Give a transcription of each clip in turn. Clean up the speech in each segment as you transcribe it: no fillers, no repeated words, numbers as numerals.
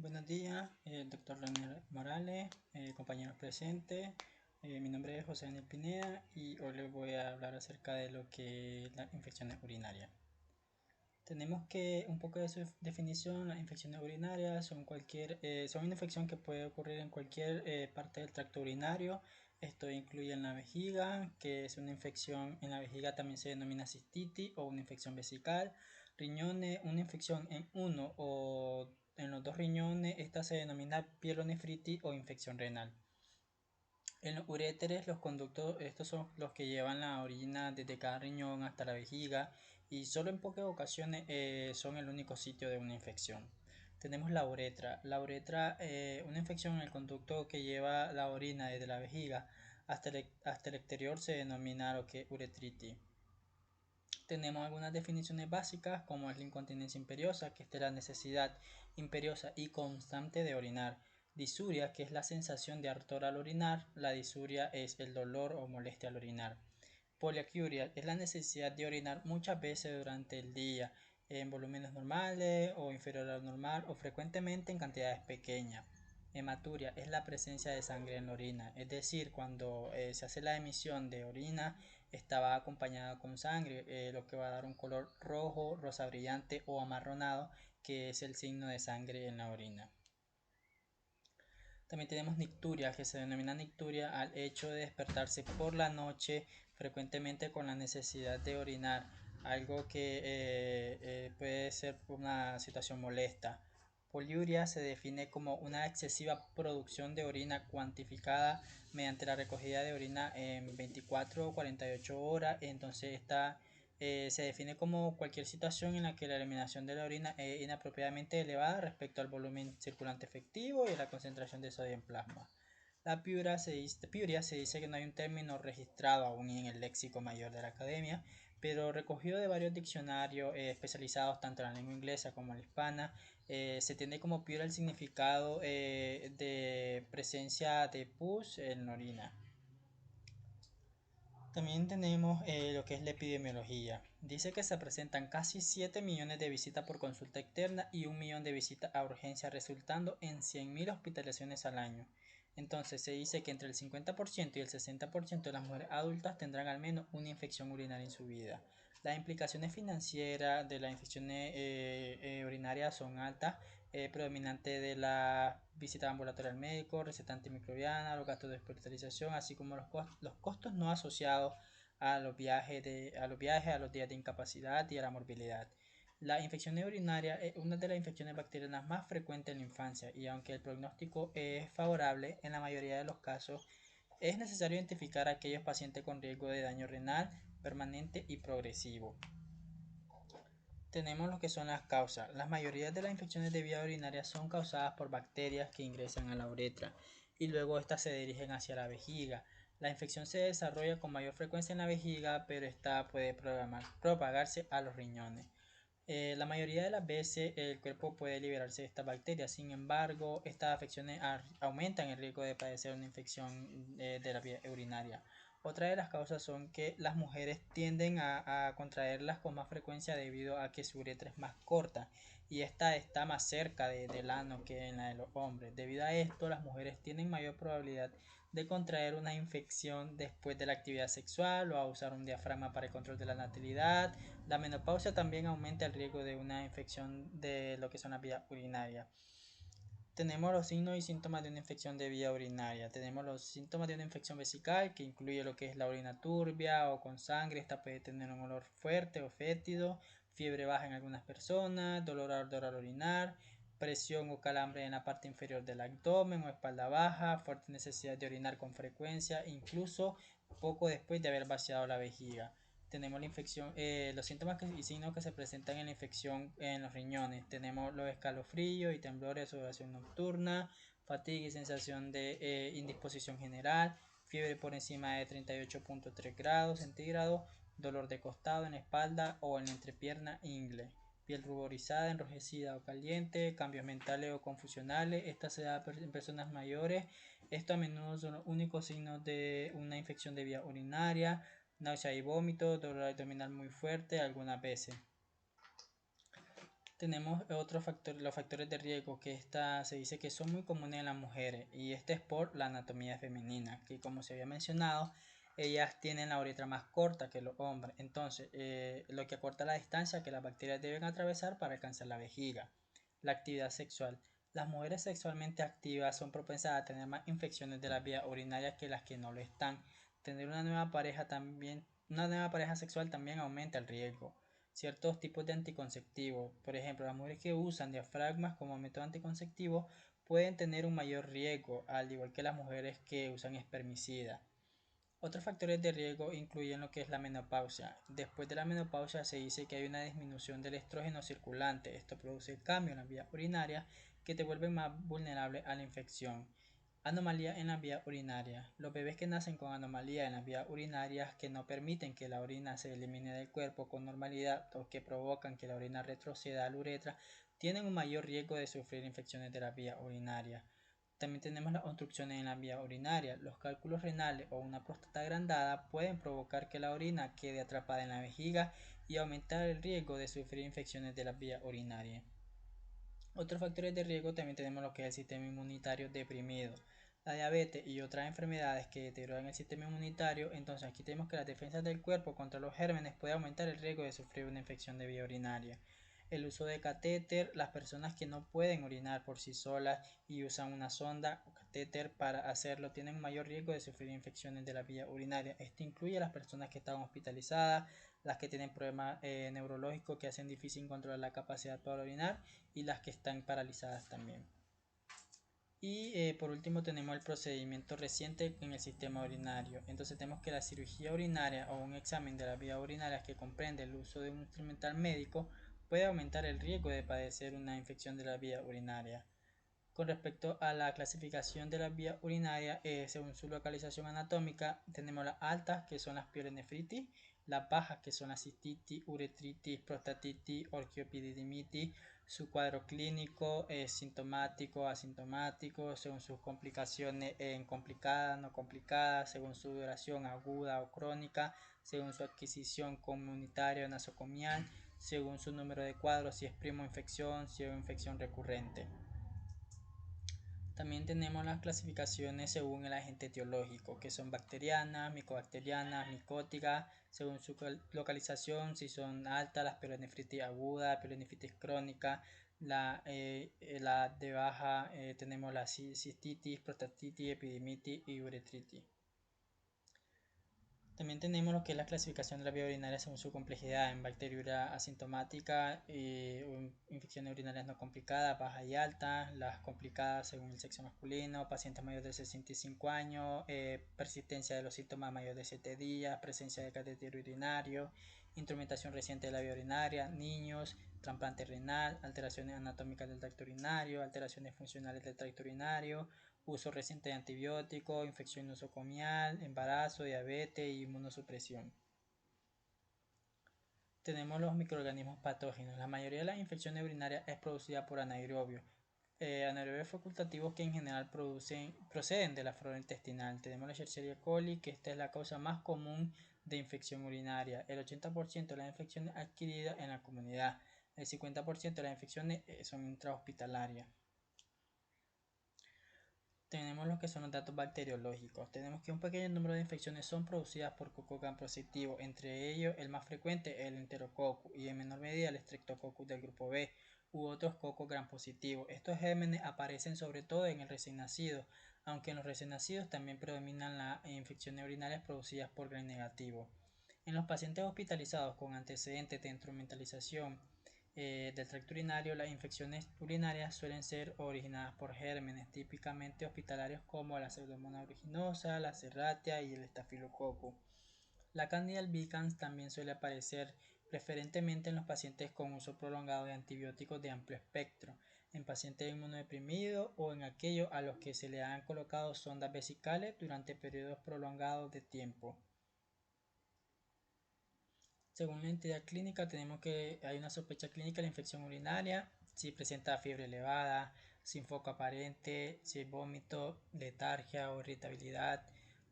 Buenos días, doctor Leonel Morales, compañeros presentes. Mi nombre es José Daniel Pineda y hoy les voy a hablar acerca de lo que es la infecciones urinarias. Tenemos que un poco de su definición. Las infecciones urinarias son una infección que puede ocurrir en cualquier parte del tracto urinario. Esto incluye en la vejiga, que es una infección en la vejiga, también se denomina cistitis o una infección vesical. Riñones, una infección en uno o en los dos riñones, esta se denomina pielonefritis o infección renal. En los uréteres, los conductos, estos son los que llevan la orina desde cada riñón hasta la vejiga y solo en pocas ocasiones son el único sitio de una infección. Tenemos la uretra. La uretra, una infección en el conducto que lleva la orina desde la vejiga hasta el exterior, se denomina lo que es uretritis. Tenemos algunas definiciones básicas como es la incontinencia imperiosa, que es la necesidad imperiosa y constante de orinar. Disuria, que es la sensación de ardor al orinar. La disuria es el dolor o molestia al orinar. Poliacuria es la necesidad de orinar muchas veces durante el día, en volúmenes normales o inferior al normal o frecuentemente en cantidades pequeñas. Hematuria es la presencia de sangre en la orina, es decir, cuando se hace la emisión de orina estaba acompañada con sangre, lo que va a dar un color rojo, rosa brillante o amarronado, que es el signo de sangre en la orina. También tenemos nicturia, que se denomina nicturia al hecho de despertarse por la noche frecuentemente con la necesidad de orinar, algo que puede ser una situación molesta. Poliuria se define como una excesiva producción de orina cuantificada mediante la recogida de orina en 24 o 48 horas. Entonces se define como cualquier situación en la que la eliminación de la orina es inapropiadamente elevada respecto al volumen circulante efectivo y la concentración de sodio en plasma. La piuria se dice que no hay un término registrado aún en el léxico mayor de la academia, pero recogido de varios diccionarios especializados tanto en la lengua inglesa como en la hispana. Se tiene como piuria el significado de presencia de pus en la orina. También tenemos lo que es la epidemiología. Dice que se presentan casi 7 millones de visitas por consulta externa y 1 millón de visitas a urgencia, resultando en 100.000 hospitalizaciones al año. Entonces se dice que entre el 50% y el 60% de las mujeres adultas tendrán al menos una infección urinaria en su vida. Las implicaciones financieras de las infecciones urinarias son altas, predominante de la visita ambulatoria al médico, receta antimicrobiana, los gastos de hospitalización, así como los costos no asociados a los viajes, a los días de incapacidad y a la morbilidad. La infección urinaria es una de las infecciones bacterianas más frecuentes en la infancia y aunque el pronóstico es favorable, en la mayoría de los casos es necesario identificar a aquellos pacientes con riesgo de daño renal permanente y progresivo. Tenemos lo que son las causas. La mayoría de las infecciones de vía urinaria son causadas por bacterias que ingresan a la uretra y luego estas se dirigen hacia la vejiga. La infección se desarrolla con mayor frecuencia en la vejiga, pero esta puede propagarse a los riñones. La mayoría de las veces el cuerpo puede liberarse de estas bacterias, sin embargo, estas afecciones aumentan el riesgo de padecer una infección de la vía urinaria. Otra de las causas son que las mujeres tienden a contraerlas con más frecuencia debido a que su uretra es más corta y esta está más cerca del ano que en la de los hombres. Debido a esto, las mujeres tienen mayor probabilidad de contraer una infección después de la actividad sexual o a usar un diafragma para el control de la natalidad. La menopausia también aumenta el riesgo de una infección de lo que son las vías urinarias. Tenemos los signos y síntomas de una infección de vía urinaria. Tenemos los síntomas de una infección vesical, que incluye lo que es la orina turbia o con sangre. Esta puede tener un olor fuerte o fétido, fiebre baja en algunas personas, dolor ardor al orinar, presión o calambre en la parte inferior del abdomen o espalda baja, fuerte necesidad de orinar con frecuencia, incluso poco después de haber vaciado la vejiga. Tenemos la infección, los síntomas y signos que se presentan en la infección en los riñones. Tenemos los escalofríos y temblores, sudoración nocturna, fatiga y sensación de indisposición general, fiebre por encima de 38.3 grados centígrados, dolor de costado en la espalda o en la entrepierna ingle, piel ruborizada, enrojecida o caliente, cambios mentales o confusionales. Esta se da en personas mayores. Esto a menudo son los únicos signos de una infección de vía urinaria. Náusea y vómito, dolor abdominal muy fuerte algunas veces. Tenemos otros factores, los factores de riesgo que se dice que son muy comunes en las mujeres, y este es por la anatomía femenina, que como se había mencionado, ellas tienen la uretra más corta que los hombres, entonces lo que acorta la distancia que las bacterias deben atravesar para alcanzar la vejiga. La actividad sexual. Las mujeres sexualmente activas son propensas a tener más infecciones de las vías urinarias que las que no lo están. Tener una nueva pareja sexual también aumenta el riesgo. Ciertos tipos de anticonceptivos, por ejemplo, las mujeres que usan diafragmas como método anticonceptivo pueden tener un mayor riesgo, al igual que las mujeres que usan espermicida. Otros factores de riesgo incluyen lo que es la menopausia. Después de la menopausia se dice que hay una disminución del estrógeno circulante. Esto produce cambios en las vías urinarias que te vuelven más vulnerable a la infección. Anomalía en las vías urinarias. Los bebés que nacen con anomalía en las vías urinarias que no permiten que la orina se elimine del cuerpo con normalidad o que provocan que la orina retroceda a la uretra tienen un mayor riesgo de sufrir infecciones de las vías urinarias. También tenemos las obstrucciones en la vía urinaria. Los cálculos renales o una próstata agrandada pueden provocar que la orina quede atrapada en la vejiga y aumentar el riesgo de sufrir infecciones de la vía urinaria. Otros factores de riesgo también tenemos lo que es el sistema inmunitario deprimido, la diabetes y otras enfermedades que deterioran el sistema inmunitario. Entonces aquí tenemos que las defensas del cuerpo contra los gérmenes puede aumentar el riesgo de sufrir una infección de vía urinaria. El uso de catéter, las personas que no pueden orinar por sí solas y usan una sonda o catéter para hacerlo tienen mayor riesgo de sufrir infecciones de la vía urinaria. Esto incluye a las personas que están hospitalizadas, las que tienen problemas neurológicos que hacen difícil controlar la capacidad para orinar y las que están paralizadas también. Y por último tenemos el procedimiento reciente en el sistema urinario. Entonces tenemos que la cirugía urinaria o un examen de las vías urinarias que comprende el uso de un instrumental médico puede aumentar el riesgo de padecer una infección de la vía urinaria. Con respecto a la clasificación de las vías urinarias, según su localización anatómica, tenemos las altas, que son las pielonefritis, las bajas, que son la cistitis, uretritis, prostatitis, orquiopididimitis. Su cuadro clínico es sintomático, asintomático, según sus complicaciones en complicadas, no complicadas, según su duración aguda o crónica, según su adquisición comunitaria o nosocomial, según su número de cuadros, si es primo infección, si es infección recurrente. También tenemos las clasificaciones según el agente etiológico, que son bacterianas, micobacterianas, micóticas, según su localización, si son altas, las pielonefritis aguda, pielonefritis crónica, la de baja tenemos la cistitis, prostatitis, epidemitis y uretritis. También tenemos lo que es la clasificación de la vía urinaria según su complejidad en bacteriuria asintomática, infecciones urinarias no complicadas, bajas y altas, las complicadas según el sexo masculino, pacientes mayores de 65 años, persistencia de los síntomas mayores de 7 días, presencia de catéter urinario, instrumentación reciente de la vía urinaria, niños, trasplante renal, alteraciones anatómicas del tracto urinario, alteraciones funcionales del tracto urinario, uso reciente de antibióticos, infección nosocomial, embarazo, diabetes y inmunosupresión. Tenemos los microorganismos patógenos. La mayoría de las infecciones urinarias es producida por anaerobios. Anaerobios facultativos que en general proceden de la flora intestinal. Tenemos la Escherichia coli, que esta es la causa más común de infección urinaria. El 80% de las infecciones adquiridas en la comunidad. El 50% de las infecciones son intrahospitalarias. Tenemos lo que son los datos bacteriológicos. Tenemos que un pequeño número de infecciones son producidas por coco gram positivo, entre ellos el más frecuente es el enterococcus y en menor medida el streptococcus del grupo B u otros cocos gram positivos. Estos gérmenes aparecen sobre todo en el recién nacido, aunque en los recién nacidos también predominan las infecciones urinarias producidas por gram negativo. En los pacientes hospitalizados con antecedentes de instrumentalización del tracto urinario, las infecciones urinarias suelen ser originadas por gérmenes típicamente hospitalarios como la Pseudomonas aeruginosa, la Serratia y el Staphylococcus. La Candida albicans también suele aparecer preferentemente en los pacientes con uso prolongado de antibióticos de amplio espectro, en pacientes inmunodeprimidos o en aquellos a los que se le han colocado sondas vesicales durante periodos prolongados de tiempo. Según la entidad clínica, tenemos que hay una sospecha clínica de la infección urinaria, si presenta fiebre elevada, sin foco aparente, si hay vómito, letargia o irritabilidad,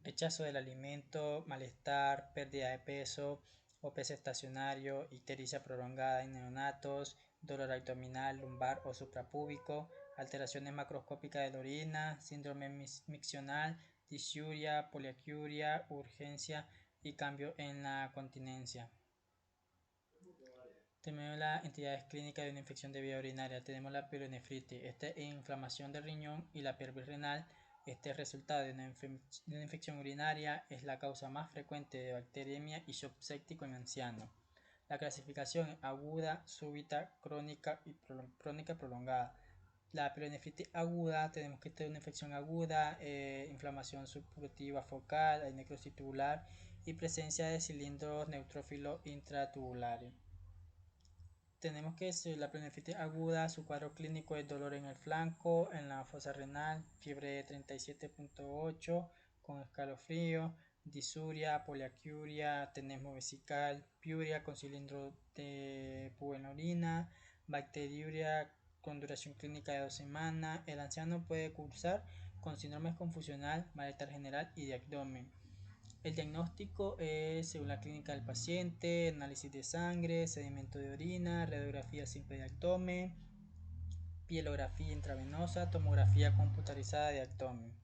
rechazo del alimento, malestar, pérdida de peso o peso estacionario, ictericia prolongada en neonatos, dolor abdominal, lumbar o suprapúbico, alteraciones macroscópicas de la orina, síndrome miccional, disuria, poliacuria, urgencia y cambio en la continencia. Tenemos las entidades clínicas de una infección de vía urinaria. Tenemos la pielonefritis. Esta es inflamación del riñón y la pelvis renal. Este resultado de una infección urinaria es la causa más frecuente de bacteriemia y shock séptico en ancianos. La clasificación aguda, súbita, crónica y crónica prolongada. La pielonefritis aguda, tenemos que tener una infección aguda, inflamación subpurtiva focal, hay necrosis tubular y presencia de cilindros neutrófilos intratubulares. Tenemos que la pielonefritis aguda, su cuadro clínico es dolor en el flanco, en la fosa renal, fiebre 37.8 con escalofrío, disuria, poliacuria, tenesmo vesical, piuria con cilindro de pus en la orina, bacteriuria con duración clínica de 2 semanas. El anciano puede cursar con síndrome confusional, malestar general y de abdomen. El diagnóstico es según la clínica del paciente, análisis de sangre, sedimento de orina, radiografía simple de abdomen, pielografía intravenosa, tomografía computarizada de abdomen.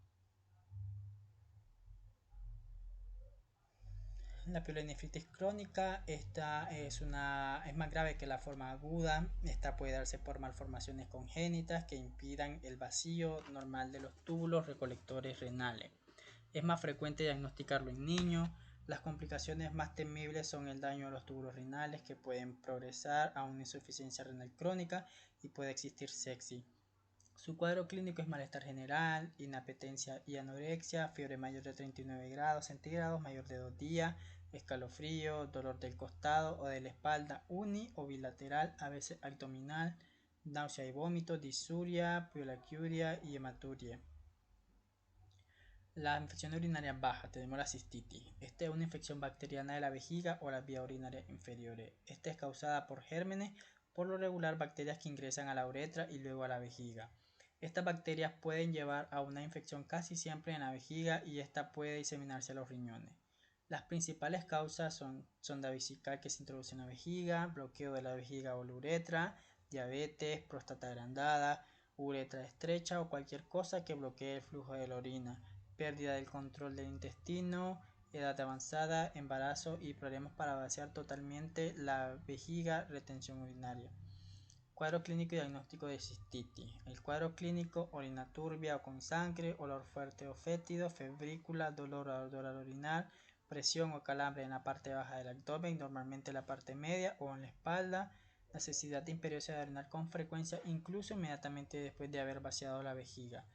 La pielonefritis crónica, esta es más grave que la forma aguda. Esta puede darse por malformaciones congénitas que impidan el vacío normal de los túbulos recolectores renales. Es más frecuente diagnosticarlo en niños. Las complicaciones más temibles son el daño a los túbulos renales, que pueden progresar a una insuficiencia renal crónica y puede existir sepsis. Su cuadro clínico es malestar general, inapetencia y anorexia, fiebre mayor de 39 grados centígrados, mayor de 2 días, escalofrío, dolor del costado o de la espalda uni o bilateral, a veces abdominal, náusea y vómito, disuria, poliacuria y hematuria. La infección urinaria baja, tenemos la cistitis. Esta es una infección bacteriana de la vejiga o las vías urinarias inferiores. Esta es causada por gérmenes, por lo regular bacterias que ingresan a la uretra y luego a la vejiga. Estas bacterias pueden llevar a una infección casi siempre en la vejiga y esta puede diseminarse a los riñones. Las principales causas son sonda vesical que se introduce en la vejiga, bloqueo de la vejiga o la uretra, diabetes, próstata agrandada, uretra estrecha o cualquier cosa que bloquee el flujo de la orina, pérdida del control del intestino, edad avanzada, embarazo y problemas para vaciar totalmente la vejiga, retención urinaria. Cuadro clínico y diagnóstico de cistitis. El cuadro clínico: orina turbia o con sangre, olor fuerte o fétido, febrícula, dolor al orinar, presión o calambre en la parte baja del abdomen, normalmente en la parte media o en la espalda, necesidad imperiosa de orinar con frecuencia, incluso inmediatamente después de haber vaciado la vejiga.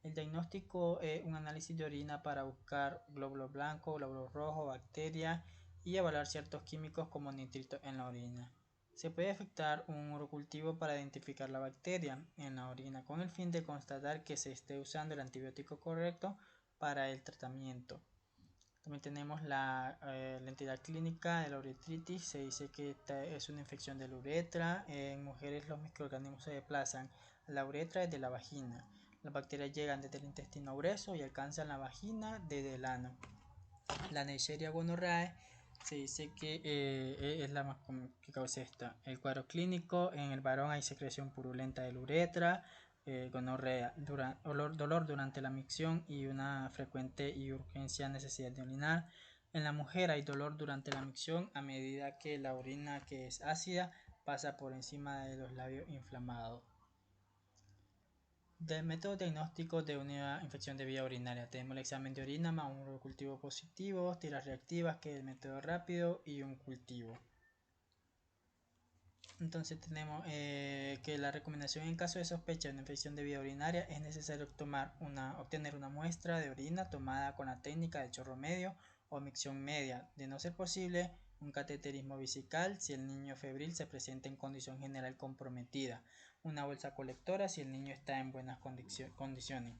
El diagnóstico es un análisis de orina para buscar glóbulos blancos, glóbulos rojos, bacterias y evaluar ciertos químicos como nitrito en la orina. Se puede efectuar un urocultivo para identificar la bacteria en la orina con el fin de constatar que se esté usando el antibiótico correcto para el tratamiento. También tenemos la entidad clínica de la uretritis. Se dice que esta es una infección de la uretra. En mujeres los microorganismos se desplazan a la uretra desde la vagina. Las bacterias llegan desde el intestino grueso y alcanzan la vagina desde el ano. La Neisseria gonorrhoeae se dice que es la más común que causa esta. El cuadro clínico: en el varón hay secreción purulenta de la uretra, gonorrea, dolor durante la micción y una frecuente y urgencia necesidad de orinar. En la mujer hay dolor durante la micción a medida que la orina, que es ácida, pasa por encima de los labios inflamados. Del método diagnóstico de una infección de vía urinaria tenemos el examen de orina más un cultivo positivo, tiras reactivas, que es el método rápido, y un cultivo. Entonces tenemos que la recomendación: en caso de sospecha de una infección de vía urinaria es necesario obtener una muestra de orina tomada con la técnica de chorro medio o micción media. De no ser posible, un cateterismo vesical si el niño febril se presenta en condición general comprometida, una bolsa colectora si el niño está en buenas condiciones.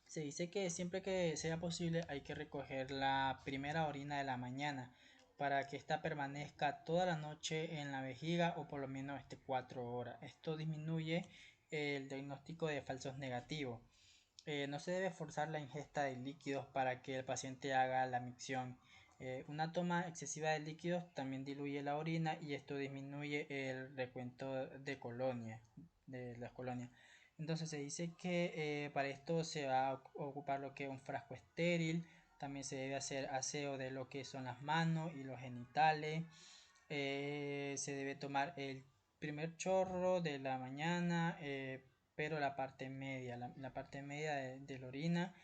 Se dice que siempre que sea posible hay que recoger la primera orina de la mañana para que ésta permanezca toda la noche en la vejiga o por lo menos 4 horas. Esto disminuye el diagnóstico de falsos negativos. No se debe forzar la ingesta de líquidos para que el paciente haga la micción. Una toma excesiva de líquidos también diluye la orina y esto disminuye el recuento de las colonias. Entonces se dice que para esto se va a ocupar lo que es un frasco estéril. También se debe hacer aseo de lo que son las manos y los genitales. Se debe tomar el primer chorro de la mañana, pero la parte media, la parte media de la orina.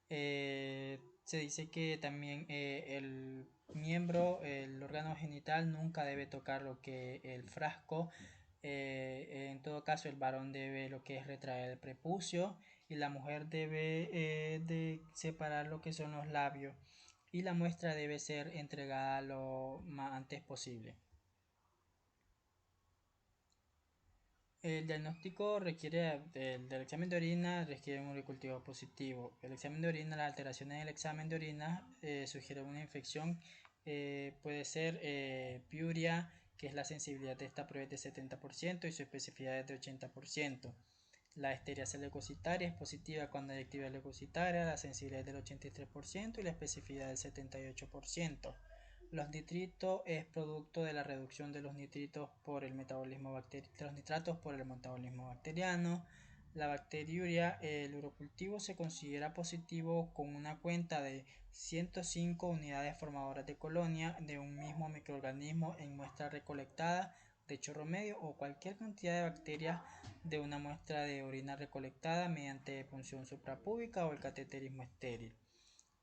Se dice que también el miembro, el órgano genital nunca debe tocar lo que el frasco. En todo caso, el varón debe lo que es retraer el prepucio y la mujer debe de separar lo que son los labios y la muestra debe ser entregada lo más antes posible. El diagnóstico del examen de orina requiere un cultivo positivo. El examen de orina, las alteraciones en el examen de orina sugieren una infección, puede ser piuria, que es la sensibilidad de esta prueba es de 70% y su especificidad es de 80%. La esteriasia leucocitaria es positiva cuando hay actividad leucocitaria, la sensibilidad es del 83% y la especificidad del 78%. Los nitritos es producto de la reducción de los nitritos por el metabolismo de los nitratos por el metabolismo bacteriano. La bacteriuria, el urocultivo se considera positivo con una cuenta de 105 unidades formadoras de colonia de un mismo microorganismo en muestra recolectada de chorro medio o cualquier cantidad de bacterias de una muestra de orina recolectada mediante punción suprapúbica o el cateterismo estéril.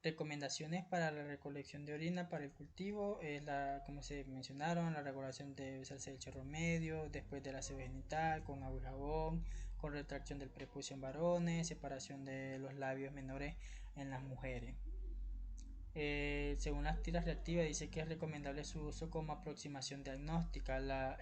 Recomendaciones para la recolección de orina para el cultivo es como se mencionaron, la regulación debe hacerse del chorro medio, después del aseo genital, con agua y jabón, con retracción del prepucio en varones, separación de los labios menores en las mujeres. Según las tiras reactivas dice que es recomendable su uso como aproximación diagnóstica. La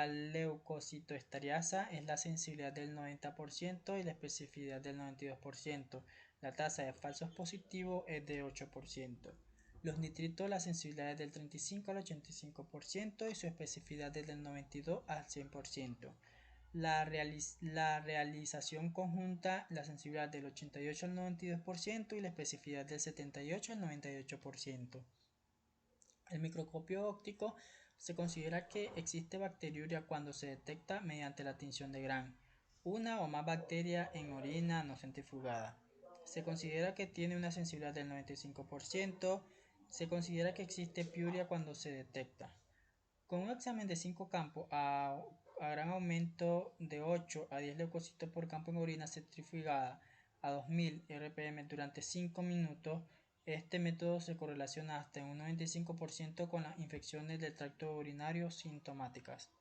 leucocitoestariasa es la sensibilidad del 90% y la especificidad del 92%. La tasa de falsos positivos es de 8%. Los nitritos, la sensibilidad es del 35 al 85% y su especificidad es del 92 al 100%. La realización conjunta, la sensibilidad del 88 al 92% y la especificidad del 78 al 98%. El microscopio óptico se considera que existe bacteriuria cuando se detecta mediante la tinción de Gram, una o más bacterias en orina no centrifugada. Se considera que tiene una sensibilidad del 95%. Se considera que existe piuria cuando se detecta. Con un examen de 5 campos a gran aumento de 8 a 10 leucocitos por campo en orina centrifugada a 2000 rpm durante 5 minutos, este método se correlaciona hasta en un 95% con las infecciones del tracto urinario sintomáticas.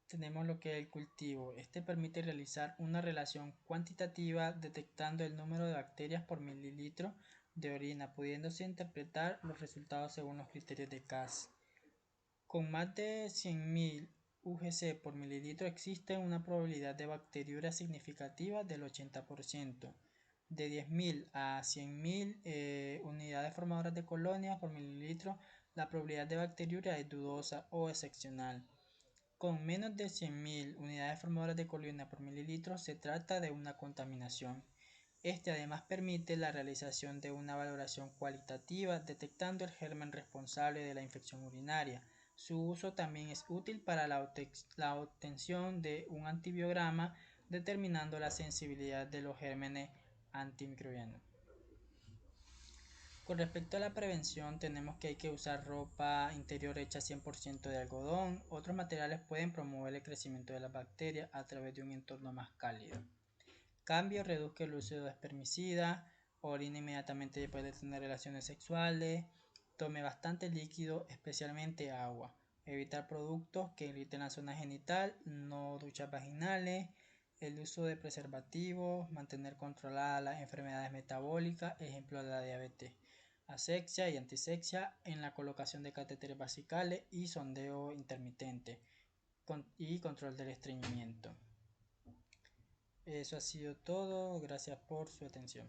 Tenemos lo que es el cultivo. Este permite realizar una relación cuantitativa detectando el número de bacterias por mililitro de orina, pudiéndose interpretar los resultados según los criterios de Cass. Con más de 100.000 UGC por mililitro existe una probabilidad de bacteriuria significativa del 80%. De 10.000 a 100.000 unidades formadoras de colonias por mililitro, la probabilidad de bacteriuria es dudosa o excepcional. Con menos de 100.000 unidades formadoras de colonia por mililitro se trata de una contaminación. Este además permite la realización de una valoración cualitativa detectando el germen responsable de la infección urinaria. Su uso también es útil para la obtención de un antibiograma determinando la sensibilidad de los gérmenes antimicrobianos. Con respecto a la prevención, tenemos que hay que usar ropa interior hecha 100% de algodón. Otros materiales pueden promover el crecimiento de las bacterias a través de un entorno más cálido. Cambio, reduzca el uso de espermicida, orine inmediatamente después de tener relaciones sexuales, tome bastante líquido, especialmente agua. Evitar productos que irriten la zona genital, no duchas vaginales, el uso de preservativos, mantener controladas las enfermedades metabólicas, ejemplo de la diabetes, asexia y antisexia en la colocación de catéteres basicales y sondeo intermitente y control del estreñimiento. Eso ha sido todo, gracias por su atención.